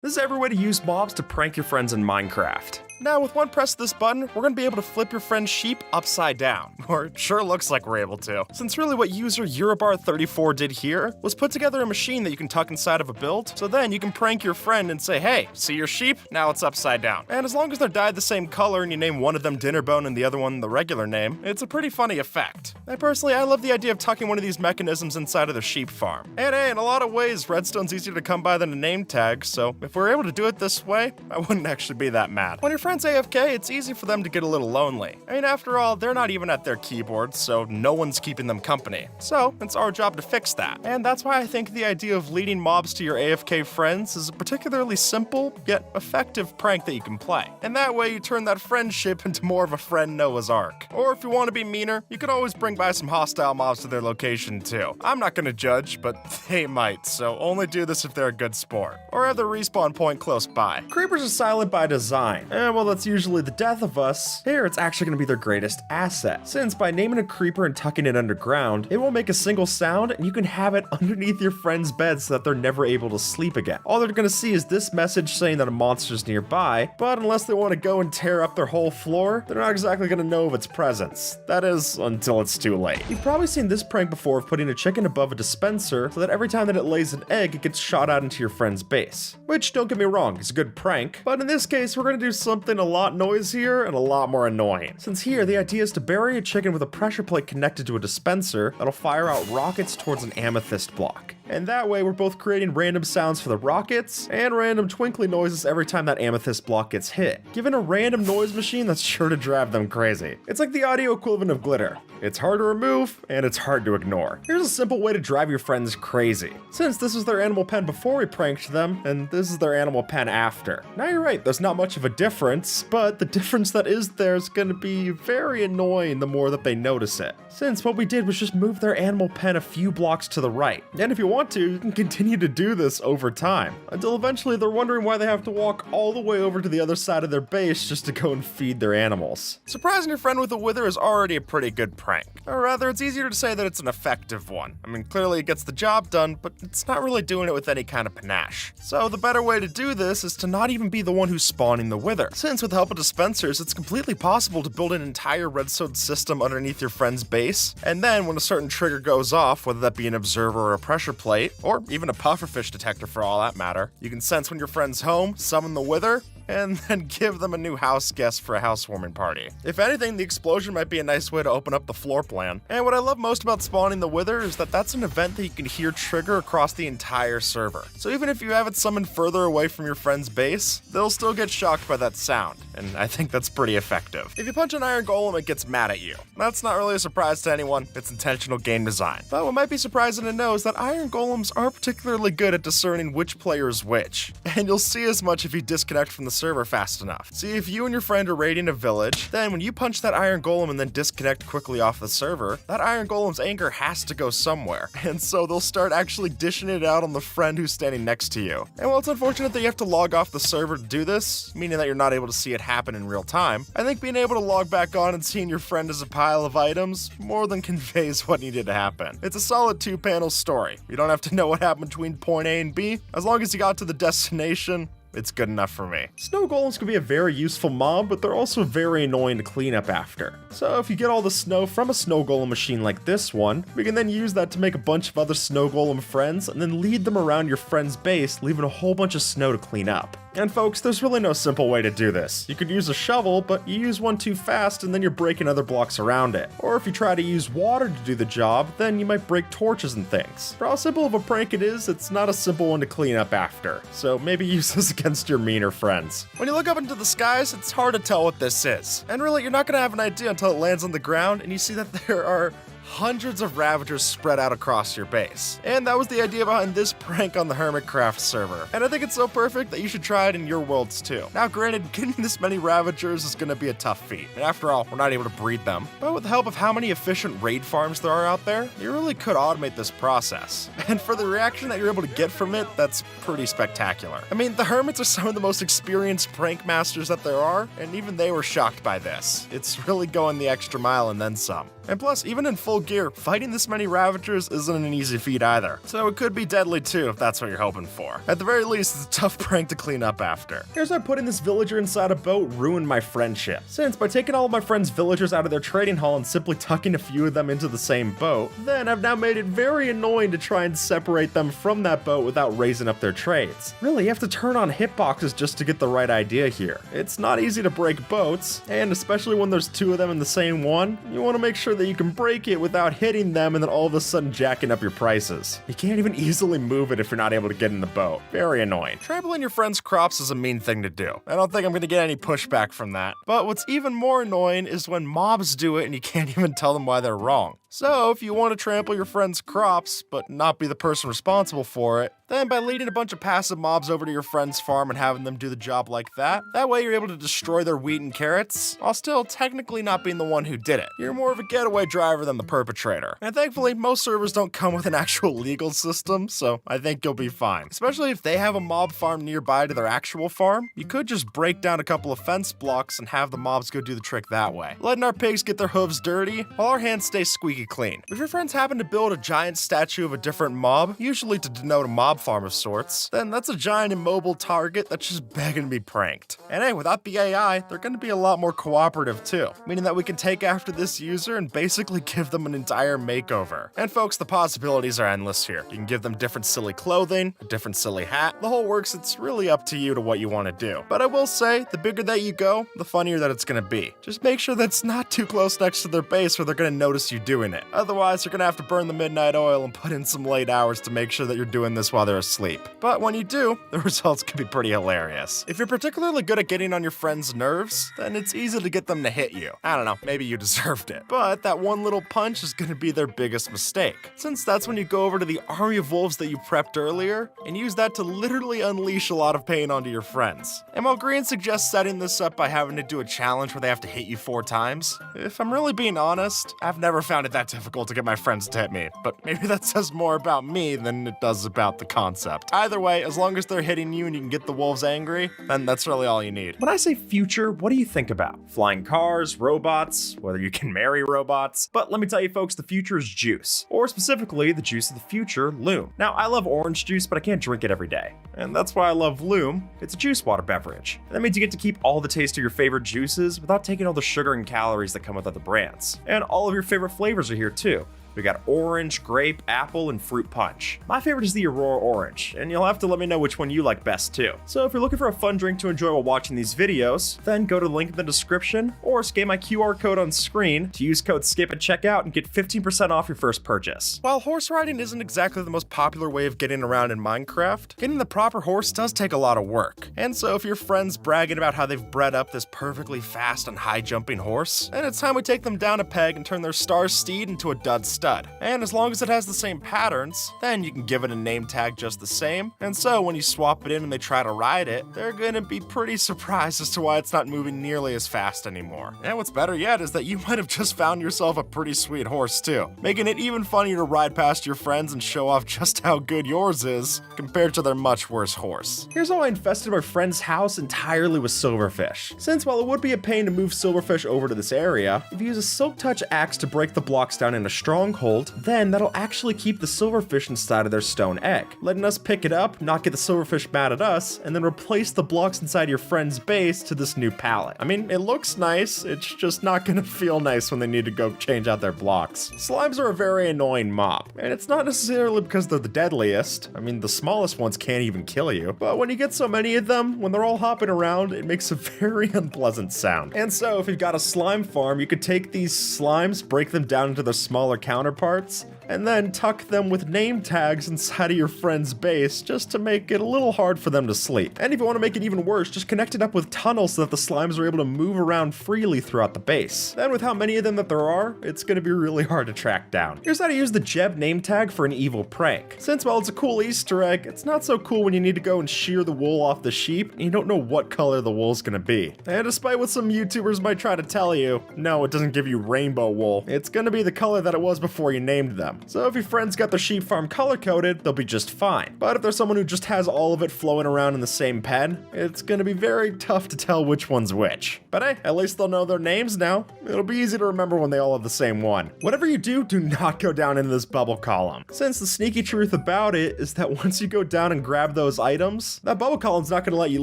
This is every way to use mobs to prank your friends in Minecraft. Now, with one press of this button, we're going to be able to flip your friend's sheep upside down. Or it sure looks like we're able to. Since really what user Eurobar34 did here was put together a machine that you can tuck inside of a build, so then you can prank your friend and say, hey, see your sheep? Now it's upside down. And as long as they're dyed the same color and you name one of them Dinnerbone and the other one the regular name, it's a pretty funny effect. And personally, I love the idea of tucking one of these mechanisms inside of their sheep farm. And hey, in a lot of ways, redstone's easier to come by than a name tag, so if we're able to do it this way, I wouldn't actually be that mad. When your friend's AFK, it's easy for them to get a little lonely. I mean, after all, they're not even at their keyboards, so no one's keeping them company. So, it's our job to fix that. And that's why I think the idea of leading mobs to your AFK friends is a particularly simple, yet effective prank that you can play. And that way you turn that friendship into more of a friend Noah's Ark. Or if you want to be meaner, you could always bring by some hostile mobs to their location too. I'm not gonna judge, but they might, so only do this if they're a good sport. Or have the respawn point close by. Creepers are silent by design, and while that's usually the death of us, here it's actually going to be their greatest asset, since by naming a creeper and tucking it underground, it won't make a single sound and you can have it underneath your friend's bed so that they're never able to sleep again. All they're going to see is this message saying that a monster's nearby, but unless they want to go and tear up their whole floor, they're not exactly going to know of its presence. That is, until it's too late. You've probably seen this prank before of putting a chicken above a dispenser so that every time that it lays an egg, it gets shot out into your friend's base. Which, don't get me wrong, is a good prank, but in this case, we're going to do something a lot noisier and a lot more annoying. Since here, the idea is to bury a chicken with a pressure plate connected to a dispenser that'll fire out rockets towards an amethyst block. And that way, we're both creating random sounds for the rockets and random twinkly noises every time that amethyst block gets hit, giving a random noise machine that's sure to drive them crazy. It's like the audio equivalent of glitter. It's hard to remove, and it's hard to ignore. Here's a simple way to drive your friends crazy. Since this was their animal pen before we pranked them, and this is their animal pen after. Now you're right, there's not much of a difference, but the difference that is there is going to be very annoying the more that they notice it. Since what we did was just move their animal pen a few blocks to the right. And if you want to, you can continue to do this over time, until eventually they're wondering why they have to walk all the way over to the other side of their base just to go and feed their animals. Surprising your friend with a wither is already a pretty good prank. Or rather, it's easier to say that it's an effective one. I mean, clearly it gets the job done, but it's not really doing it with any kind of panache. So the better way to do this is to not even be the one who's spawning the wither. Since with the help of dispensers, it's completely possible to build an entire redstone system underneath your friend's base, and then when a certain trigger goes off, whether that be an observer or a pressure plate, or even a pufferfish detector for all that matter, you can sense when your friend's home, summon the wither, and then give them a new house guest for a housewarming party. If anything, the explosion might be a nice way to open up the floor plan. And what I love most about spawning the wither is that that's an event that you can hear trigger across the entire server. So even if you have it summoned further away from your friend's base, they'll still get shocked by that sound, and I think that's pretty effective. If you punch an iron golem, it gets mad at you. That's not really a surprise to anyone, it's intentional game design. But what might be surprising to know is that iron golems aren't particularly good at discerning which player is which, and you'll see as much if you disconnect from the server fast enough. See, if you and your friend are raiding a village, then when you punch that iron golem and then disconnect quickly off the server, that iron golem's anger has to go somewhere, and so they'll start actually dishing it out on the friend who's standing next to you. And while it's unfortunate that you have to log off the server to do this, meaning that you're not able to see it happen in real time, I think being able to log back on and seeing your friend as a pile of items more than conveys what needed to happen. It's a solid 2-panel story. You don't have to know what happened between point A and B. As long as you got to the destination, it's good enough for me. Snow golems can be a very useful mob, but they're also very annoying to clean up after. So if you get all the snow from a snow golem machine like this one, we can then use that to make a bunch of other snow golem friends and then lead them around your friend's base, leaving a whole bunch of snow to clean up. And folks, there's really no simple way to do this. You could use a shovel, but you use one too fast and then you're breaking other blocks around it. Or if you try to use water to do the job, then you might break torches and things. For how simple of a prank it is, it's not a simple one to clean up after. So maybe use this against your meaner friends. When you look up into the skies, it's hard to tell what this is. And really, you're not gonna have an idea until it lands on the ground and you see that there are hundreds of Ravagers spread out across your base. And that was the idea behind this prank on the Hermitcraft server. And I think it's so perfect that you should try it in your worlds too. Now granted, getting this many Ravagers is gonna be a tough feat. And after all, we're not able to breed them. But with the help of how many efficient raid farms there are out there, you really could automate this process. And for the reaction that you're able to get from it, that's pretty spectacular. I mean, the Hermits are some of the most experienced prank masters that there are, and even they were shocked by this. It's really going the extra mile and then some. And plus, even in full gear, fighting this many Ravagers isn't an easy feat either. So it could be deadly too if that's what you're hoping for. At the very least, it's a tough prank to clean up after. Here's how putting this villager inside a boat ruined my friendship. Since by taking all of my friends' villagers out of their trading hall and simply tucking a few of them into the same boat, then I've now made it very annoying to try and separate them from that boat without raising up their trades. Really, you have to turn on hitboxes just to get the right idea here. It's not easy to break boats, and especially when there's two of them in the same one, you want to make sure that you can break it without hitting them and then all of a sudden jacking up your prices. You can't even easily move it if you're not able to get in the boat. Very annoying. Trampling your friends' crops is a mean thing to do. I don't think I'm going to get any pushback from that. But what's even more annoying is when mobs do it and you can't even tell them why they're wrong. So if you want to trample your friend's crops, but not be the person responsible for it, then by leading a bunch of passive mobs over to your friend's farm and having them do the job like that way you're able to destroy their wheat and carrots, while still technically not being the one who did it. You're more of a getaway driver than the perpetrator. And thankfully, most servers don't come with an actual legal system, so I think you'll be fine. Especially if they have a mob farm nearby to their actual farm, you could just break down a couple of fence blocks and have the mobs go do the trick that way, letting our pigs get their hooves dirty while our hands stay squeaky clean. If your friends happen to build a giant statue of a different mob, usually to denote a mob farm of sorts, then that's a giant immobile target that's just begging to be pranked. And hey, without the AI, they're going to be a lot more cooperative too, meaning that we can take after this user and basically give them an entire makeover. And folks, the possibilities are endless here. You can give them different silly clothing, a different silly hat, the whole works. It's really up to you to what you want to do. But I will say, the bigger that you go, the funnier that it's going to be. Just make sure that's not too close next to their base where they're going to notice you doing it. Otherwise, you're going to have to burn the midnight oil and put in some late hours to make sure that you're doing this while they're asleep. But when you do, the results can be pretty hilarious. If you're particularly good at getting on your friends' nerves, then it's easy to get them to hit you. I don't know, maybe you deserved it. But that one little punch is going to be their biggest mistake, since that's when you go over to the army of wolves that you prepped earlier and use that to literally unleash a lot of pain onto your friends. And while Green suggests setting this up by having to do a challenge where they have to hit you 4 times, if I'm really being honest, I've never found it that difficult to get my friends to hit me, but maybe that says more about me than it does about the concept. Either way, as long as they're hitting you and you can get the wolves angry, then that's really all you need. When I say future, what do you think about? Flying cars, robots, whether you can marry robots? But let me tell you folks, the future is juice, or specifically the juice of the future, Lume. Now, I love orange juice, but I can't drink it every day. And that's why I love Lume. It's a juice water beverage. And that means you get to keep all the taste of your favorite juices without taking all the sugar and calories that come with other brands. And all of your favorite flavors are here too. We got orange, grape, apple, and fruit punch. My favorite is the Aurora Orange, and you'll have to let me know which one you like best too. So if you're looking for a fun drink to enjoy while watching these videos, then go to the link in the description or scan my QR code on screen to use code SKIP at checkout and get 15% off your first purchase. While horse riding isn't exactly the most popular way of getting around in Minecraft, getting the proper horse does take a lot of work. And so if your friend's bragging about how they've bred up this perfectly fast and high jumping horse, then it's time we take them down a peg and turn their star steed into a dud stud. And as long as it has the same patterns, then you can give it a name tag just the same. And so when you swap it in and they try to ride it, they're gonna be pretty surprised as to why it's not moving nearly as fast anymore. And what's better yet is that you might have just found yourself a pretty sweet horse too, making it even funnier to ride past your friends and show off just how good yours is compared to their much worse horse. Here's how I infested my friend's house entirely with silverfish. Since while it would be a pain to move silverfish over to this area, if you use a silk touch axe to break the blocks down in a stronghold, then that'll actually keep the silverfish inside of their stone egg, letting us pick it up, not get the silverfish mad at us, and then replace the blocks inside your friend's base to this new pallet. I mean, it looks nice, it's just not gonna feel nice when they need to go change out their blocks. Slimes are a very annoying mob, and it's not necessarily because they're the deadliest. I mean, the smallest ones can't even kill you, but when you get so many of them, when they're all hopping around, it makes a very unpleasant sound. And so if you've got a slime farm, you could take these slimes, break them down into their smaller counterparts, and then tuck them with name tags inside of your friend's base just to make it a little hard for them to sleep. And if you want to make it even worse, just connect it up with tunnels so that the slimes are able to move around freely throughout the base. Then with how many of them that there are, it's going to be really hard to track down. Here's how to use the Jeb name tag for an evil prank. Since while it's a cool Easter egg, it's not so cool when you need to go and shear the wool off the sheep and you don't know what color the wool's going to be. And despite what some YouTubers might try to tell you, no, it doesn't give you rainbow wool. It's going to be the color that it was before you named them. them. So if your friend's got their sheep farm color-coded, they'll be just fine. But if there's someone who just has all of it flowing around in the same pen, it's gonna be very tough to tell which one's which. But hey, at least they'll know their names now. It'll be easy to remember when they all have the same one. Whatever you do not go down into this bubble column, since the sneaky truth about it is that once you go down and grab those items, that bubble column's not gonna let you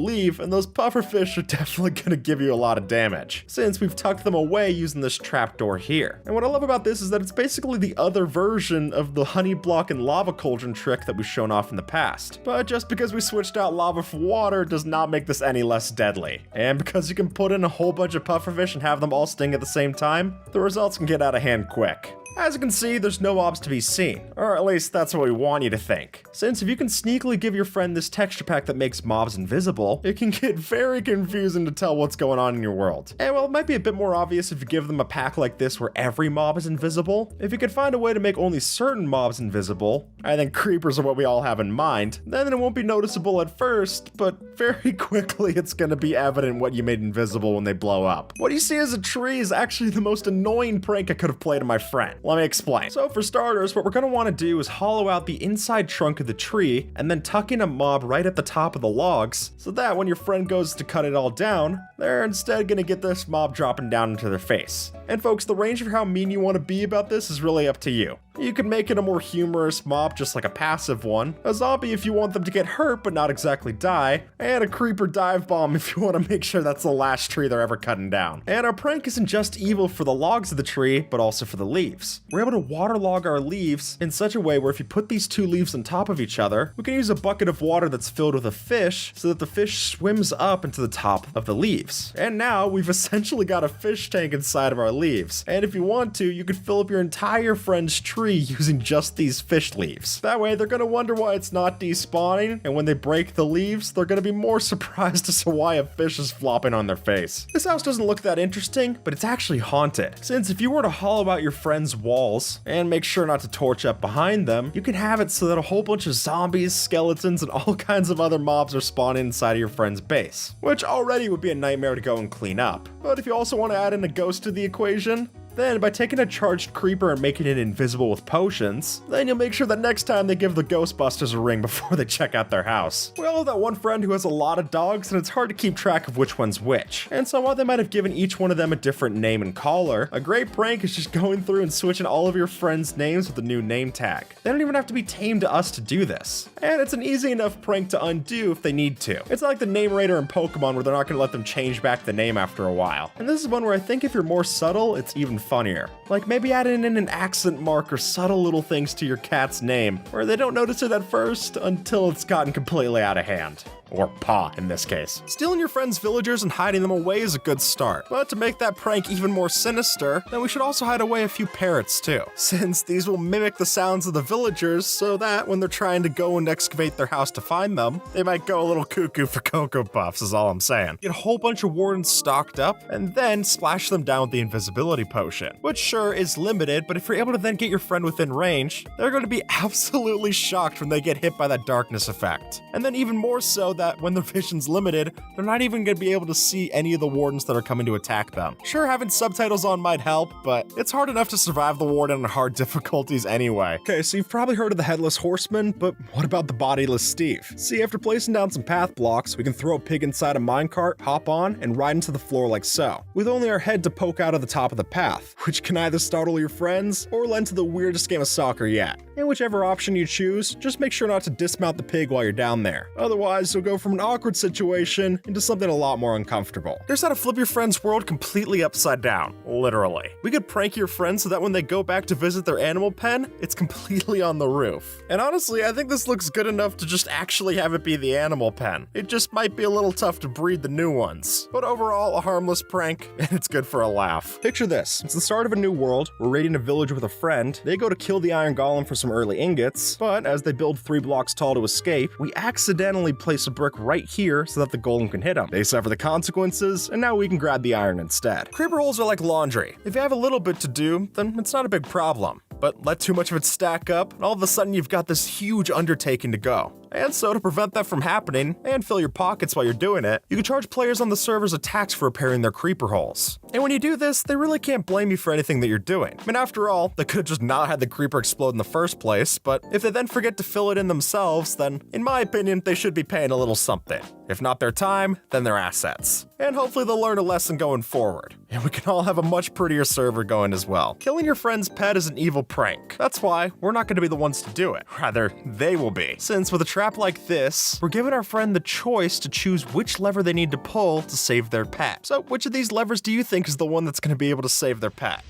leave, and those pufferfish are definitely gonna give you a lot of damage, since we've tucked them away using this trapdoor here. And what I love about this is that it's basically the other version of the honey block and lava cauldron trick that we've shown off in the past. But just because we switched out lava for water does not make this any less deadly. And because you can put in a whole bunch of pufferfish and have them all sting at the same time, the results can get out of hand quick. As you can see, there's no mobs to be seen, or at least that's what we want you to think. Since if you can sneakily give your friend this texture pack that makes mobs invisible, it can get very confusing to tell what's going on in your world. And while it might be a bit more obvious if you give them a pack like this where every mob is invisible, if you could find a way to make only certain mobs invisible, I think creepers are what we all have in mind, then it won't be noticeable at first, but very quickly it's gonna be evident what you made invisible when they blow up. What you see as a tree is actually the most annoying prank I could have played on my friend. Let me explain. So for starters, what we're going to want to do is hollow out the inside trunk of the tree and then tuck in a mob right at the top of the logs so that when your friend goes to cut it all down, they're instead going to get this mob dropping down into their face. And folks, the range of how mean you want to be about this is really up to you. You can make it a more humorous mob, just like a passive one, a zombie if you want them to get hurt but not exactly die, and a creeper dive bomb if you want to make sure that's the last tree they're ever cutting down. And our prank isn't just evil for the logs of the tree, but also for the leaves. We're able to waterlog our leaves in such a way where if you put these two leaves on top of each other, we can use a bucket of water that's filled with a fish so that the fish swims up into the top of the leaves. And now we've essentially got a fish tank inside of our leaves. And if you want to, you could fill up your entire friend's tree using just these fish leaves. That way they're gonna wonder why it's not despawning, and when they break the leaves, they're gonna be more surprised as to why a fish is flopping on their face. This house doesn't look that interesting, but it's actually haunted. Since if you were to hollow out your friend's walls and make sure not to torch up behind them, you can have it so that a whole bunch of zombies, skeletons, and all kinds of other mobs are spawning inside of your friend's base, which already would be a nightmare to go and clean up. But if you also want to add in a ghost to the equation, then by taking a charged creeper and making it invisible with potions, then you'll make sure that next time they give the Ghostbusters a ring before they check out their house. We all have that one friend who has a lot of dogs and it's hard to keep track of which one's which. And so while they might have given each one of them a different name and collar, a great prank is just going through and switching all of your friends' names with a new name tag. They don't even have to be tamed to us to do this. And it's an easy enough prank to undo if they need to. It's like the Name Raider in Pokemon where they're not going to let them change back the name after a while. And this is one where I think if you're more subtle, it's even funnier. Like maybe adding in an accent mark or subtle little things to your cat's name, where they don't notice it at first until it's gotten completely out of hand. Or paw, in this case. Stealing your friend's villagers and hiding them away is a good start, but to make that prank even more sinister, then we should also hide away a few parrots too, since these will mimic the sounds of the villagers so that when they're trying to go and excavate their house to find them, they might go a little cuckoo for Cocoa Puffs is all I'm saying. Get a whole bunch of wardens stocked up, and then splash them down with the invisibility potion, which sure is limited, but if you're able to then get your friend within range, they're going to be absolutely shocked when they get hit by that darkness effect. And then even more so that when their vision's limited, they're not even going to be able to see any of the wardens that are coming to attack them. Sure, having subtitles on might help, but it's hard enough to survive the warden on hard difficulties anyway. Okay, so you've probably heard of the Headless Horseman, but what about the Bodiless Steve? See, after placing down some path blocks, we can throw a pig inside a minecart, hop on, and ride into the floor like so, with only our head to poke out of the top of the path, which can either startle your friends or lend to the weirdest game of soccer yet. And whichever option you choose, just make sure not to dismount the pig while you're down there. Otherwise, you'll go from an awkward situation into something a lot more uncomfortable. Here's how to flip your friend's world completely upside down, literally. We could prank your friends so that when they go back to visit their animal pen, it's completely on the roof. And honestly, I think this looks good enough to just actually have it be the animal pen. It just might be a little tough to breed the new ones. But overall, a harmless prank, and it's good for a laugh. Picture this. It's the start of a new world. We're raiding a village with a friend. They go to kill the iron golem for some early ingots, but as they build 3 blocks tall to escape, we accidentally place a brick right here so that the golem can hit them. They suffer the consequences, and now we can grab the iron instead. Creeper holes are like laundry. If you have a little bit to do, then it's not a big problem. But let too much of it stack up, and all of a sudden you've got this huge undertaking to go. And so to prevent that from happening, and fill your pockets while you're doing it, you can charge players on the servers a tax for repairing their creeper holes. And when you do this, they really can't blame you for anything that you're doing. I mean, after all, they could have just not had the creeper explode in the first place, but if they then forget to fill it in themselves, then, in my opinion, they should be paying a little something. If not their time, then their assets. And hopefully they'll learn a lesson going forward. And we can all have a much prettier server going as well. Killing your friend's pet is an evil prank. That's why we're not going to be the ones to do it. Rather, they will be. Since with a trap like this, we're giving our friend the choice to choose which lever they need to pull to save their pet. So which of these levers do you think is the one that's going to be able to save their pet?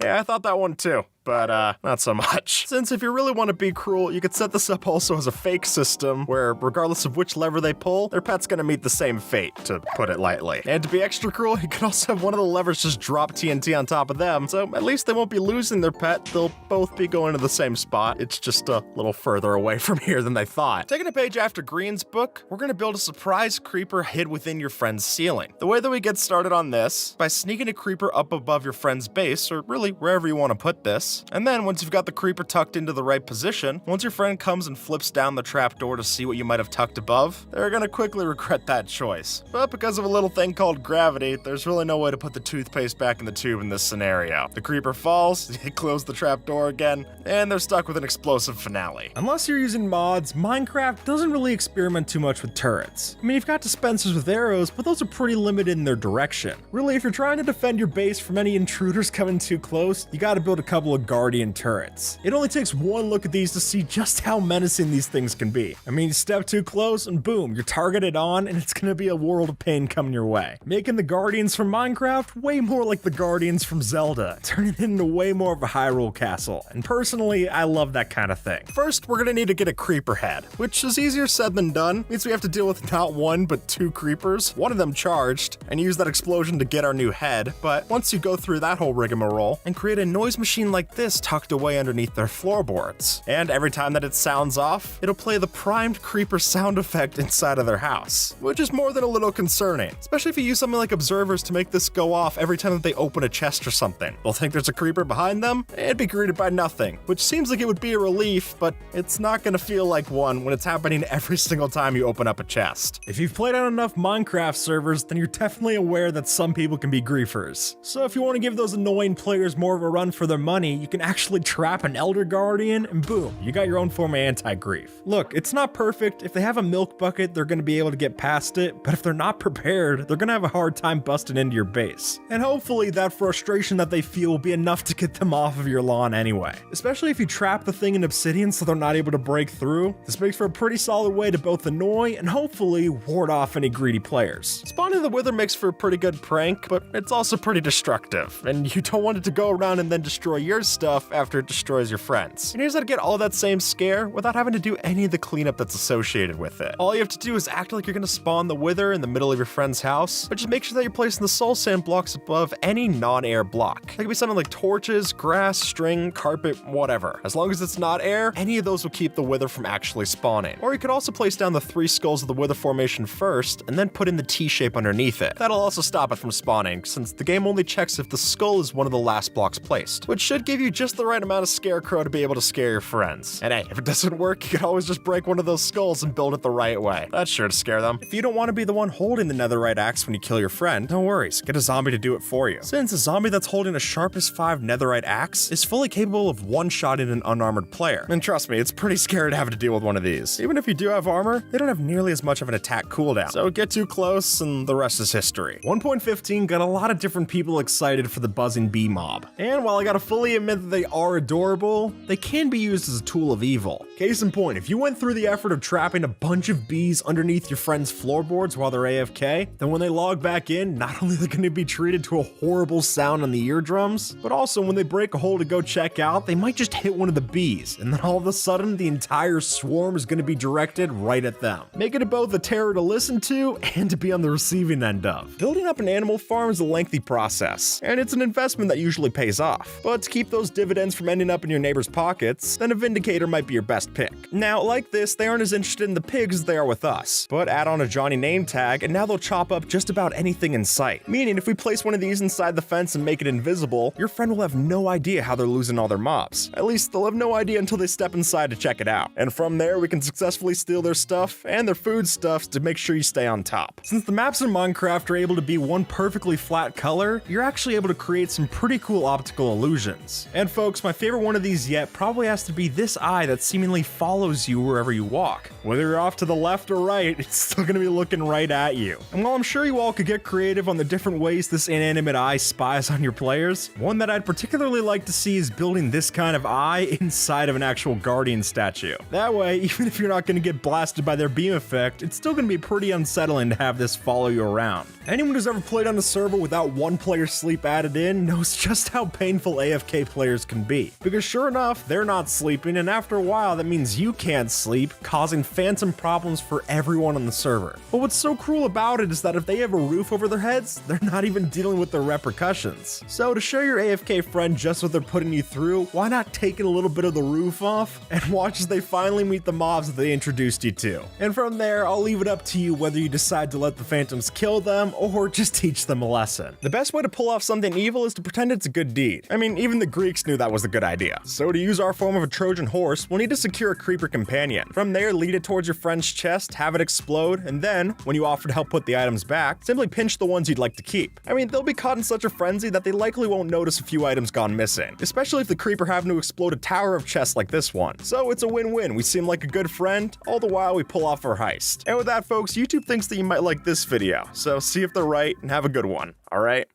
Yeah, I thought that one too. But not so much. Since if you really want to be cruel, you could set this up also as a fake system where regardless of which lever they pull, their pet's gonna meet the same fate, to put it lightly. And to be extra cruel, you could also have one of the levers just drop TNT on top of them, so at least they won't be losing their pet, they'll both be going to the same spot. It's just a little further away from here than they thought. Taking a page after Green's book, we're gonna build a surprise creeper hid within your friend's ceiling. The way that we get started on this, by sneaking a creeper up above your friend's base, or really wherever you want to put this, and then once you've got the creeper tucked into the right position, once your friend comes and flips down the trapdoor to see what you might have tucked above, they're gonna quickly regret that choice. But because of a little thing called gravity, there's really no way to put the toothpaste back in the tube in this scenario. The creeper falls, you close the trapdoor again, and they're stuck with an explosive finale. Unless you're using mods, Minecraft doesn't really experiment too much with turrets. I mean, you've got dispensers with arrows, but those are pretty limited in their direction. Really, if you're trying to defend your base from any intruders coming too close, you gotta build a couple of guardian turrets. It only takes one look at these to see just how menacing these things can be. I mean, you step too close and boom, you're targeted on and it's gonna be a world of pain coming your way. Making the Guardians from Minecraft way more like the Guardians from Zelda, turning it into way more of a Hyrule castle. And personally, I love that kind of thing. First, we're gonna need to get a creeper head, which is easier said than done. Means we have to deal with not one, but two creepers, one of them charged, and use that explosion to get our new head. But once you go through that whole rigmarole and create a noise machine like this tucked away underneath their floorboards. And every time that it sounds off, it'll play the primed creeper sound effect inside of their house, which is more than a little concerning, especially if you use something like observers to make this go off every time that they open a chest or something. They'll think there's a creeper behind them and be greeted by nothing, which seems like it would be a relief, but it's not gonna feel like one when it's happening every single time you open up a chest. If you've played on enough Minecraft servers, then you're definitely aware that some people can be griefers. So if you want to give those annoying players more of a run for their money, you can actually trap an Elder Guardian, and boom, you got your own form of anti-grief. Look, it's not perfect. If they have a milk bucket, they're going to be able to get past it, but if they're not prepared, they're going to have a hard time busting into your base. And hopefully that frustration that they feel will be enough to get them off of your lawn anyway. Especially if you trap the thing in obsidian so they're not able to break through. This makes for a pretty solid way to both annoy and hopefully ward off any greedy players. Spawning the Wither makes for a pretty good prank, but it's also pretty destructive, and you don't want it to go around and then destroy your stuff after it destroys your friends. And here's how to get all that same scare without having to do any of the cleanup that's associated with it. All you have to do is act like you're gonna spawn the Wither in the middle of your friend's house, but just make sure that you're placing the soul sand blocks above any non-air block. That could be something like torches, grass, string, carpet, whatever. As long as it's not air, any of those will keep the Wither from actually spawning. Or you could also place down the 3 skulls of the Wither formation first, and then put in the T-shape underneath it. That'll also stop it from spawning, since the game only checks if the skull is one of the last blocks placed, which should give you just the right amount of scarecrow to be able to scare your friends. And hey, if it doesn't work, you can always just break one of those skulls and build it the right way. That's sure to scare them. If you don't want to be the one holding the netherite axe when you kill your friend, no worries, get a zombie to do it for you. Since a zombie that's holding a sharpest 5 netherite axe is fully capable of one-shotting an unarmored player. And trust me, it's pretty scary to have to deal with one of these. Even if you do have armor, they don't have nearly as much of an attack cooldown. So get too close and the rest is history. 1.15 got a lot of different people excited for the buzzing bee mob. And while I gotta fully admit that they are adorable, they can be used as a tool of evil. Case in point, if you went through the effort of trapping a bunch of bees underneath your friend's floorboards while they're AFK, then when they log back in, not only are they gonna be treated to a horrible sound on the eardrums, but also when they break a hole to go check out, they might just hit one of the bees, and then all of a sudden, the entire swarm is gonna be directed right at them, making it both a terror to listen to and to be on the receiving end of. Building up an animal farm is a lengthy process, and it's an investment that usually pays off. But to keep those those dividends from ending up in your neighbor's pockets, then a Vindicator might be your best pick. Now, like this, they aren't as interested in the pigs as they are with us, but add on a Johnny name tag and now they'll chop up just about anything in sight. Meaning, if we place one of these inside the fence and make it invisible, your friend will have no idea how they're losing all their mobs. At least they'll have no idea until they step inside to check it out. And from there, we can successfully steal their stuff and their foodstuffs to make sure you stay on top. Since the maps in Minecraft are able to be one perfectly flat color, you're actually able to create some pretty cool optical illusions. And folks, my favorite one of these yet probably has to be this eye that seemingly follows you wherever you walk. Whether you're off to the left or right, it's still gonna be looking right at you. And while I'm sure you all could get creative on the different ways this inanimate eye spies on your players, one that I'd particularly like to see is building this kind of eye inside of an actual Guardian statue. That way, even if you're not gonna get blasted by their beam effect, it's still gonna be pretty unsettling to have this follow you around. Anyone who's ever played on a server without one player's sleep added in knows just how painful AFK players can be. Because sure enough, they're not sleeping, and after a while that means you can't sleep, causing phantom problems for everyone on the server. But what's so cruel about it is that if they have a roof over their heads, they're not even dealing with the repercussions. So to show your AFK friend just what they're putting you through, why not take a little bit of the roof off and watch as they finally meet the mobs that they introduced you to. And from there, I'll leave it up to you whether you decide to let the phantoms kill them or just teach them a lesson. The best way to pull off something evil is to pretend it's a good deed. I mean, even the Greeks knew that was a good idea. So to use our form of a Trojan horse, we'll need to secure a creeper companion. From there, lead it towards your friend's chest, have it explode, and then, when you offer to help put the items back, simply pinch the ones you'd like to keep. I mean, they'll be caught in such a frenzy that they likely won't notice a few items gone missing, especially if the creeper happened to explode a tower of chests like this one. So it's a win-win. We seem like a good friend, all the while we pull off our heist. And with that, folks, YouTube thinks that you might like this video, so see if they're right and have a good one, alright?